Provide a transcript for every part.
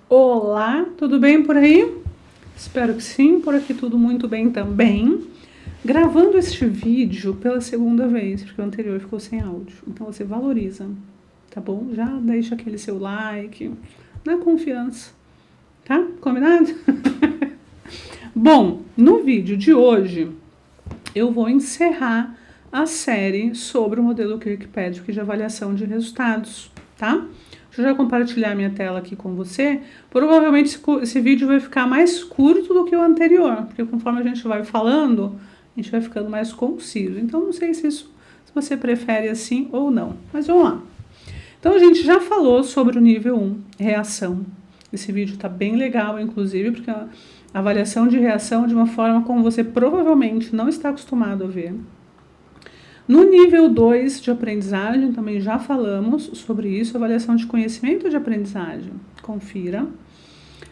Olá, tudo bem por aí? Espero que sim, por aqui tudo muito bem também. Gravando este vídeo pela segunda vez, porque o anterior ficou sem áudio. Então você valoriza, tá bom? Já deixa aquele seu like, na confiança, tá? Combinado? Bom, no vídeo de hoje eu vou encerrar a série sobre o modelo Kirkpatrick de avaliação de resultados, tá? Deixa eu já compartilhar minha tela aqui com você. Provavelmente esse vídeo vai ficar mais curto do que o anterior, porque conforme a gente vai falando, a gente vai ficando mais conciso. Então, não sei se você prefere assim ou não, mas vamos lá. Então, a gente já falou sobre o nível 1, reação. Esse vídeo tá bem legal, inclusive, porque a avaliação de reação de uma forma como você provavelmente não está acostumado a ver. No nível 2 de aprendizagem, também já falamos sobre isso, avaliação de conhecimento de aprendizagem. Confira.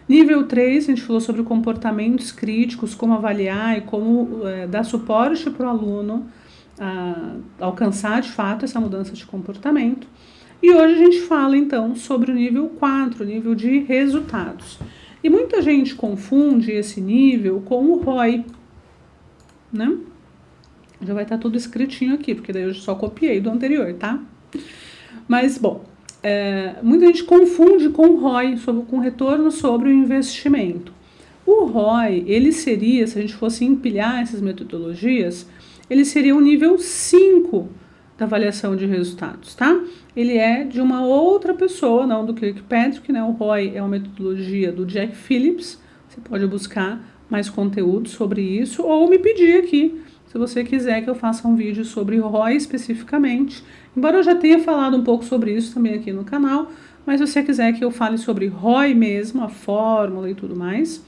Nível 3, a gente falou sobre comportamentos críticos, como avaliar e como dar suporte para o aluno alcançar de fato essa mudança de comportamento. E hoje a gente fala então sobre o nível 4, nível de resultados. E muita gente confunde esse nível com o ROI, né? Já vai estar tudo escritinho aqui, porque daí eu só copiei do anterior, tá? Mas, bom, muita gente confunde com o ROI, com retorno sobre o investimento. O ROI, ele seria, se a gente fosse empilhar essas metodologias, ele seria o nível 5 da avaliação de resultados, tá? Ele é de uma outra pessoa, não do Kirkpatrick, né? O ROI é uma metodologia do Jack Phillips. Você pode buscar mais conteúdo sobre isso ou me pedir aqui, se você quiser que eu faça um vídeo sobre ROI especificamente. Embora eu já tenha falado um pouco sobre isso também aqui no canal, mas se você quiser que eu fale sobre ROI mesmo, a fórmula e tudo mais,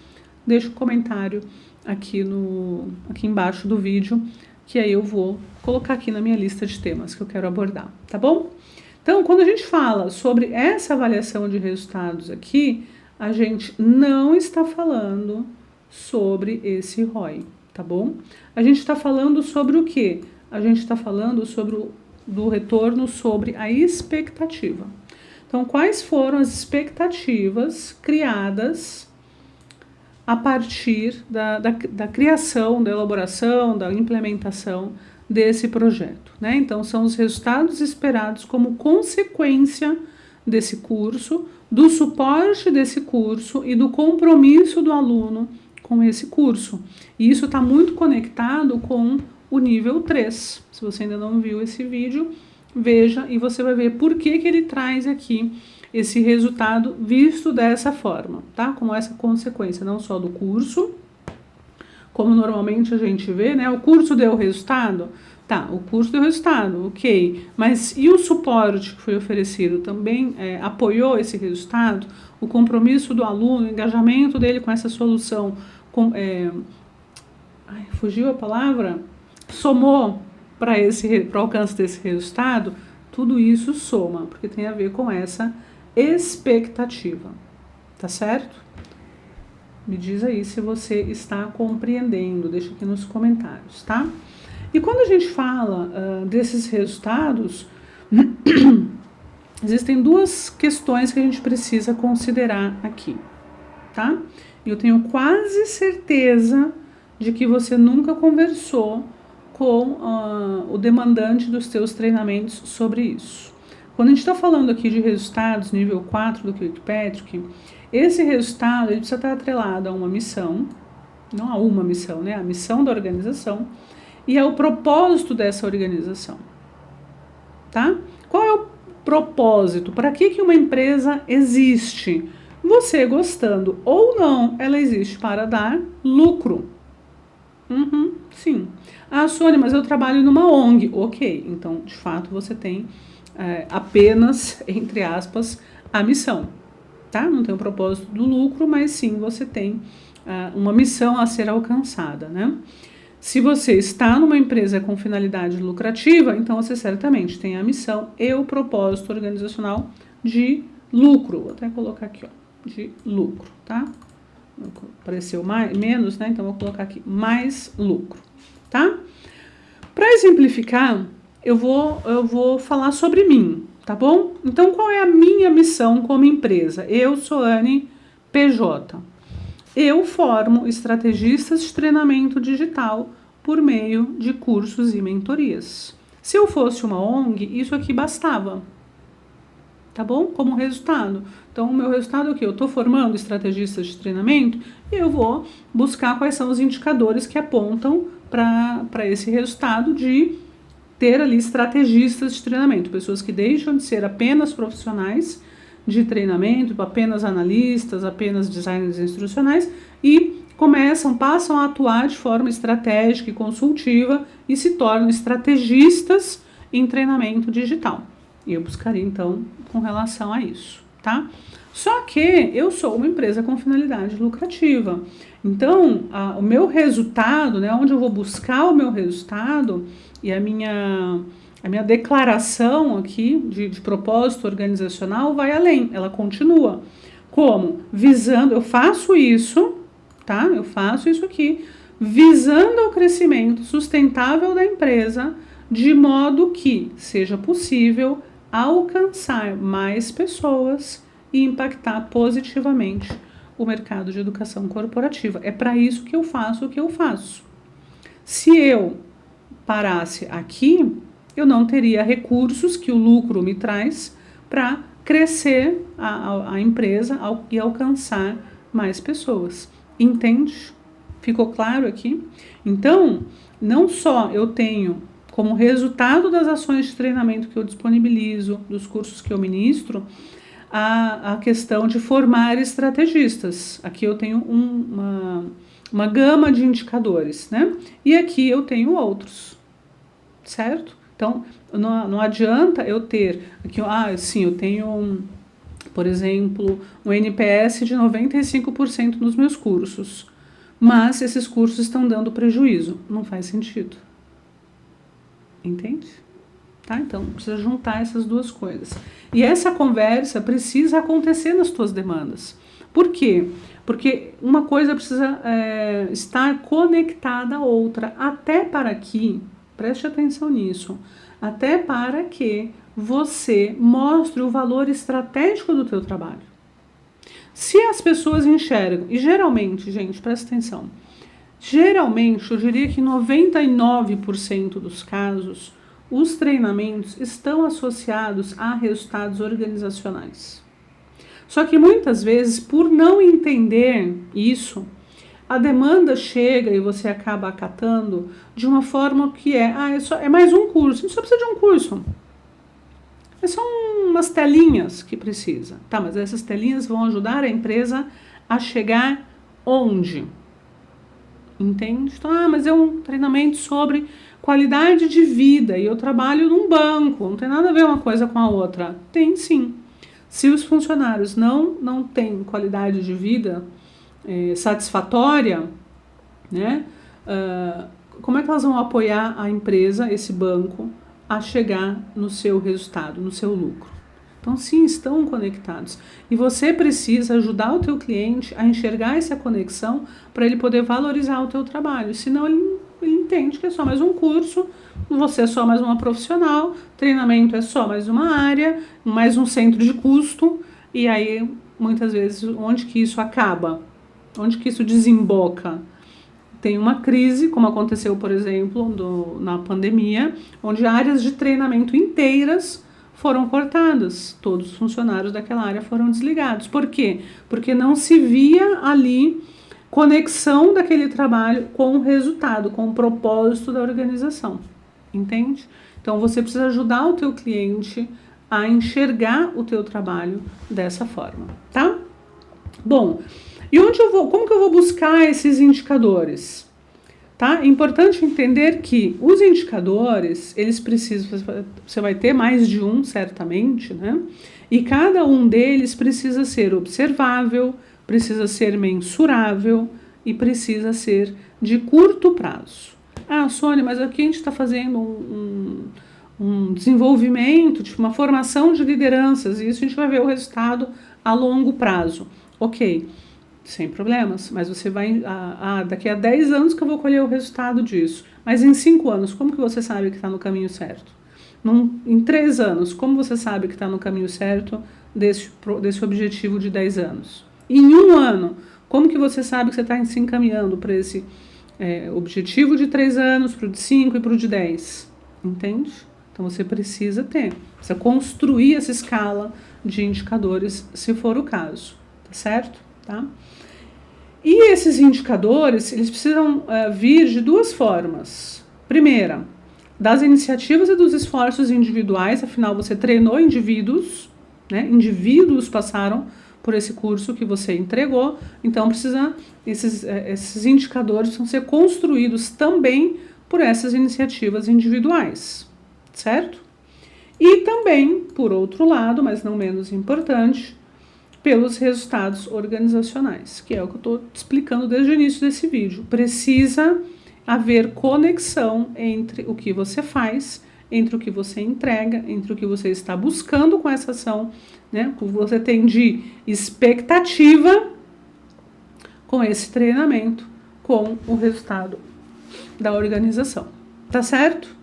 deixa um comentário aqui embaixo do vídeo, que aí eu vou colocar aqui na minha lista de temas que eu quero abordar, tá bom? Então, quando a gente fala sobre essa avaliação de resultados aqui, a gente não está falando sobre esse ROI, tá bom? A gente está falando sobre o quê? A gente está falando sobre do retorno sobre a expectativa. Então, quais foram as expectativas criadas a partir da criação, da elaboração, da implementação desse projeto, né? Então, são os resultados esperados como consequência desse curso, do suporte desse curso e do compromisso do aluno com esse curso. E isso está muito conectado com o nível 3. Se você ainda não viu esse vídeo, veja e você vai ver por que ele traz aqui esse resultado visto dessa forma, tá? Como essa consequência não só do curso, como normalmente a gente vê, né? O curso deu resultado? Tá, o curso deu resultado, ok. Mas e o suporte que foi oferecido também apoiou esse resultado? O compromisso do aluno, o engajamento dele com essa solução, fugiu a palavra? Somou para o alcance desse resultado? Tudo isso soma, porque tem a ver com essa expectativa, tá certo? Me diz aí se você está compreendendo, deixa aqui nos comentários, tá? E quando a gente fala desses resultados, existem duas questões que a gente precisa considerar aqui, tá? Eu tenho quase certeza de que você nunca conversou com o demandante dos teus treinamentos sobre isso. Quando a gente está falando aqui de resultados nível 4 do Kirkpatrick, esse resultado ele precisa estar atrelado a uma missão, não a uma missão, né? A missão da organização e ao propósito dessa organização, tá? Qual é o propósito? Para que uma empresa existe? Você gostando ou não, ela existe para dar lucro. Sim. Ah, Sônia, mas eu trabalho numa ONG. Ok, então de fato você tem apenas, entre aspas, a missão, tá? Não tem o propósito do lucro, mas sim você tem uma missão a ser alcançada, né? Se você está numa empresa com finalidade lucrativa, então você certamente tem a missão e o propósito organizacional de lucro. Vou até colocar aqui, ó, de lucro, tá? Apareceu menos, né? Então vou colocar aqui mais lucro, tá? Para exemplificar, eu vou falar sobre mim, tá bom? Então, qual é a minha missão como empresa? Eu, Soane, PJ. Eu formo estrategistas de treinamento digital por meio de cursos e mentorias. Se eu fosse uma ONG, isso aqui bastava, tá bom? Como resultado. Então, o meu resultado é o quê? Eu estou formando estrategistas de treinamento e eu vou buscar quais são os indicadores que apontam para esse resultado de ter ali estrategistas de treinamento, pessoas que deixam de ser apenas profissionais de treinamento, apenas analistas, apenas designers instrucionais e passam a atuar de forma estratégica e consultiva e se tornam estrategistas em treinamento digital. E eu buscaria, então, com relação a isso, tá? Só que eu sou uma empresa com finalidade lucrativa. Então, o meu resultado, né, onde eu vou buscar o meu resultado e a minha declaração aqui de propósito organizacional vai além, ela continua. Como? Visando, eu faço isso, tá? Eu faço isso aqui, visando o crescimento sustentável da empresa, de modo que seja possível alcançar mais pessoas e impactar positivamente o mercado de educação corporativa. É para isso que eu faço o que eu faço. Se eu parasse aqui, eu não teria recursos que o lucro me traz para crescer a empresa e alcançar mais pessoas. Entende? Ficou claro aqui? Então, não só eu tenho como resultado das ações de treinamento que eu disponibilizo, dos cursos que eu ministro, a questão de formar estrategistas. Aqui eu tenho uma gama de indicadores, né? E aqui eu tenho outros, certo? Então, não adianta eu ter aqui, eu tenho, por exemplo, um NPS de 95% nos meus cursos, mas esses cursos estão dando prejuízo. Não faz sentido. Entende? Tá? Então, precisa juntar essas duas coisas. E essa conversa precisa acontecer nas tuas demandas. Por quê? Porque uma coisa precisa estar conectada à outra, até para que, preste atenção nisso, até para que você mostre o valor estratégico do teu trabalho. Se as pessoas enxergam, e geralmente, gente, presta atenção, geralmente, eu diria que 99% dos casos, os treinamentos estão associados a resultados organizacionais. Só que muitas vezes, por não entender isso, a demanda chega e você acaba acatando de uma forma que é mais um curso. Não só precisa de um curso. É só umas telinhas que precisa. Tá, mas essas telinhas vão ajudar a empresa a chegar onde? Entende? Então, mas é um treinamento sobre qualidade de vida e eu trabalho num banco, não tem nada a ver uma coisa com a outra. Tem sim. Se os funcionários não têm qualidade de vida satisfatória, né, como é que elas vão apoiar a empresa, esse banco, a chegar no seu resultado, no seu lucro? Então, sim, estão conectados. E você precisa ajudar o teu cliente a enxergar essa conexão para ele poder valorizar o teu trabalho. Senão, ele entende que é só mais um curso, você é só mais uma profissional, treinamento é só mais uma área, mais um centro de custo. E aí, muitas vezes, onde que isso acaba? Onde que isso desemboca? Tem uma crise, como aconteceu, por exemplo, na pandemia, onde áreas de treinamento inteiras foram cortadas, todos os funcionários daquela área foram desligados. Por quê? Porque não se via ali conexão daquele trabalho com o resultado, com o propósito da organização, entende? Então você precisa ajudar o teu cliente a enxergar o teu trabalho dessa forma, tá? Bom, e como que eu vou buscar esses indicadores? Tá? É importante entender que os indicadores, eles precisam, você vai ter mais de um, certamente, né? E cada um deles precisa ser observável, precisa ser mensurável e precisa ser de curto prazo. Ah, Sônia, mas aqui a gente está fazendo um desenvolvimento, tipo uma formação de lideranças, e isso a gente vai ver o resultado a longo prazo. Ok. Sem problemas, mas você vai, daqui a 10 anos que eu vou colher o resultado disso. Mas em 5 anos, como que você sabe que está no caminho certo? Em 3 anos, como você sabe que está no caminho certo desse objetivo de 10 anos? Em um ano, como que você sabe que você está se encaminhando para esse objetivo de 3 anos, para o de 5 e para o de 10? Entende? Então você precisa construir essa escala de indicadores, se for o caso, tá certo? Tá? E esses indicadores, eles precisam vir de duas formas. Primeira, das iniciativas e dos esforços individuais, afinal você treinou indivíduos, né? Indivíduos passaram por esse curso que você entregou, então esses indicadores precisam ser construídos também por essas iniciativas individuais, certo? E também, por outro lado, mas não menos importante, pelos resultados organizacionais, que é o que eu estou explicando desde o início desse vídeo. Precisa haver conexão entre o que você faz, entre o que você entrega, entre o que você está buscando com essa ação, né? O que você tem de expectativa com esse treinamento, com o resultado da organização. Tá certo?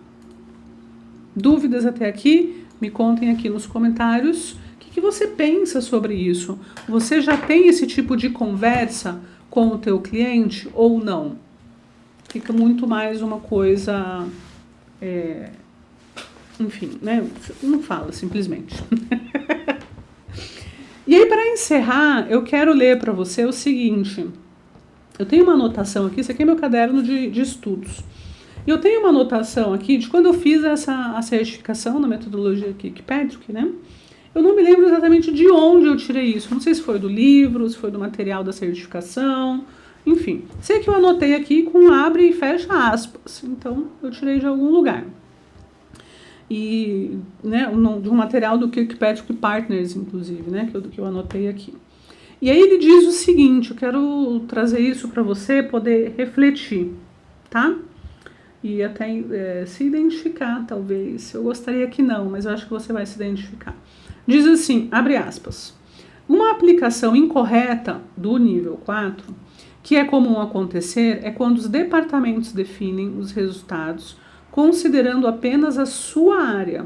Dúvidas até aqui? Me contem aqui nos comentários. O que você pensa sobre isso? Você já tem esse tipo de conversa com o teu cliente ou não? Fica muito mais uma coisa, enfim, né? Não fala simplesmente. E aí, para encerrar, eu quero ler para você o seguinte. Eu tenho uma anotação aqui, esse aqui é meu caderno de estudos. E eu tenho uma anotação aqui de quando eu fiz a certificação na metodologia Kirkpatrick, né? Eu não me lembro exatamente de onde eu tirei isso. Não sei se foi do livro, se foi do material da certificação, enfim. Sei que eu anotei aqui com abre e fecha aspas. Então, eu tirei de algum lugar. E, né, de um material do Kirkpatrick Partners, inclusive, né, que eu anotei aqui. E aí ele diz o seguinte, eu quero trazer isso para você poder refletir, tá? E até se identificar, talvez. Eu gostaria que não, mas eu acho que você vai se identificar. Diz assim, abre aspas, uma aplicação incorreta do nível 4, que é comum acontecer, é quando os departamentos definem os resultados considerando apenas a sua área,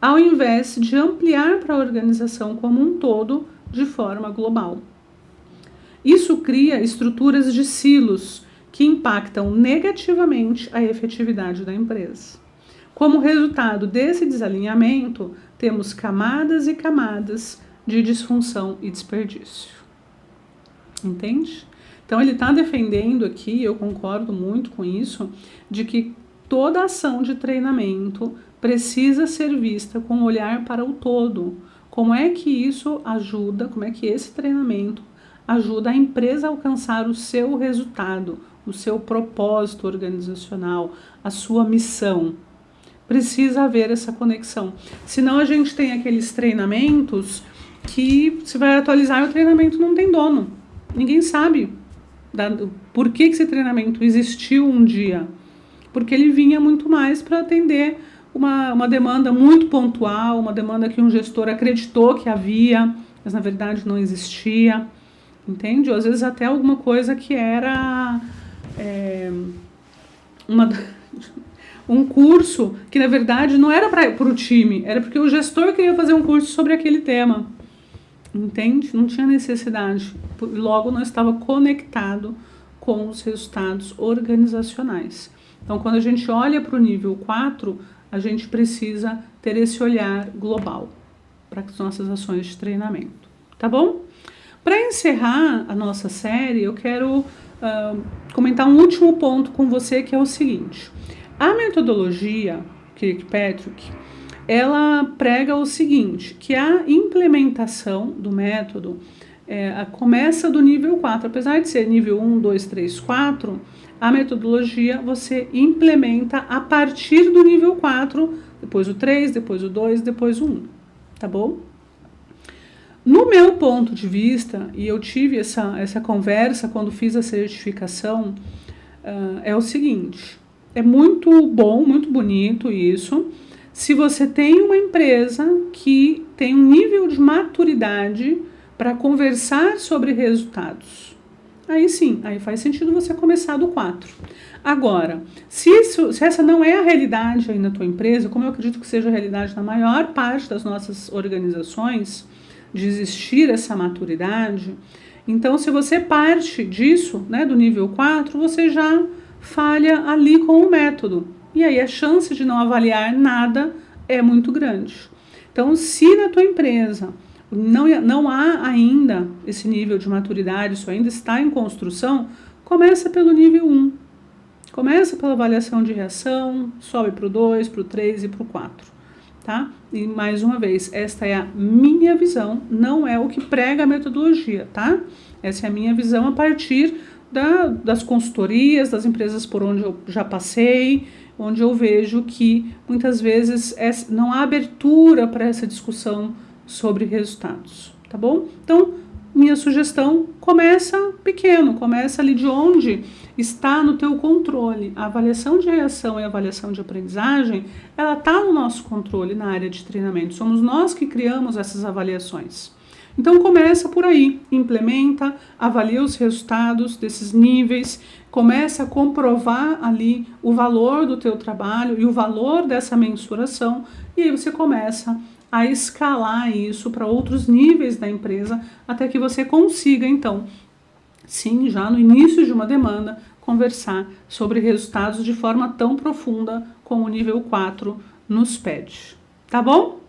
ao invés de ampliar para a organização como um todo de forma global. Isso cria estruturas de silos que impactam negativamente a efetividade da empresa. Como resultado desse desalinhamento, temos camadas e camadas de disfunção e desperdício. Entende? Então ele está defendendo aqui, eu concordo muito com isso, de que toda ação de treinamento precisa ser vista com um olhar para o todo. Como é que isso ajuda, como é que esse treinamento ajuda a empresa a alcançar o seu resultado, o seu propósito organizacional, a sua missão. Precisa haver essa conexão. Senão a gente tem aqueles treinamentos que se vai atualizar o treinamento não tem dono. Ninguém sabe por que esse treinamento existiu um dia. Porque ele vinha muito mais para atender uma demanda muito pontual, uma demanda que um gestor acreditou que havia, mas na verdade não existia. Entende? Ou às vezes até alguma coisa que era um curso que na verdade não era para o time, era porque o gestor queria fazer um curso sobre aquele tema. Entende? Não tinha necessidade. Logo não estava conectado com os resultados organizacionais. Então, quando a gente olha para o nível 4, a gente precisa ter esse olhar global para as nossas ações de treinamento. Tá bom? Para encerrar a nossa série, eu quero comentar um último ponto com você, que é o seguinte. A metodologia Kirkpatrick, ela prega o seguinte, que a implementação do método começa do nível 4. Apesar de ser nível 1, 2, 3, 4, a metodologia você implementa a partir do nível 4, depois o 3, depois o 2, depois o 1. Tá bom? No meu ponto de vista, e eu tive essa conversa quando fiz a certificação, é o seguinte, é muito bom, muito bonito isso, se você tem uma empresa que tem um nível de maturidade para conversar sobre resultados. Aí sim, aí faz sentido você começar do 4. Agora, se essa não é a realidade aí na tua empresa, como eu acredito que seja a realidade na maior parte das nossas organizações, de existir essa maturidade, Então, se você parte disso, né, do nível 4, você já falha ali com o método. E aí a chance de não avaliar nada é muito grande. Então, se na tua empresa não há ainda esse nível de maturidade, isso ainda está em construção, começa pelo nível 1. Começa pela avaliação de reação, sobe para o 2, para o 3 e para o 4. Tá? E mais uma vez, esta é a minha visão, não é o que prega a metodologia, tá? Essa é a minha visão a partir das consultorias, das empresas por onde eu já passei, onde eu vejo que muitas vezes não há abertura para essa discussão sobre resultados, tá bom? Então, minha sugestão, começa pequeno, começa ali de onde está no teu controle. A avaliação de reação e a avaliação de aprendizagem, ela está no nosso controle na área de treinamento. Somos nós que criamos essas avaliações. Então começa por aí, implementa, avalia os resultados desses níveis, começa a comprovar ali o valor do teu trabalho e o valor dessa mensuração, e aí você começa a escalar isso para outros níveis da empresa, até que você consiga, então, sim, já no início de uma demanda, conversar sobre resultados de forma tão profunda como o nível 4 nos pede. Tá bom?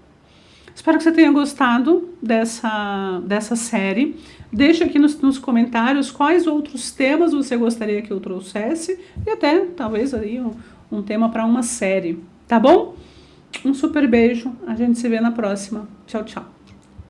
Espero que você tenha gostado dessa série. Deixa aqui nos comentários quais outros temas você gostaria que eu trouxesse e até, talvez, aí um tema para uma série. Tá bom? Um super beijo. A gente se vê na próxima. Tchau, tchau.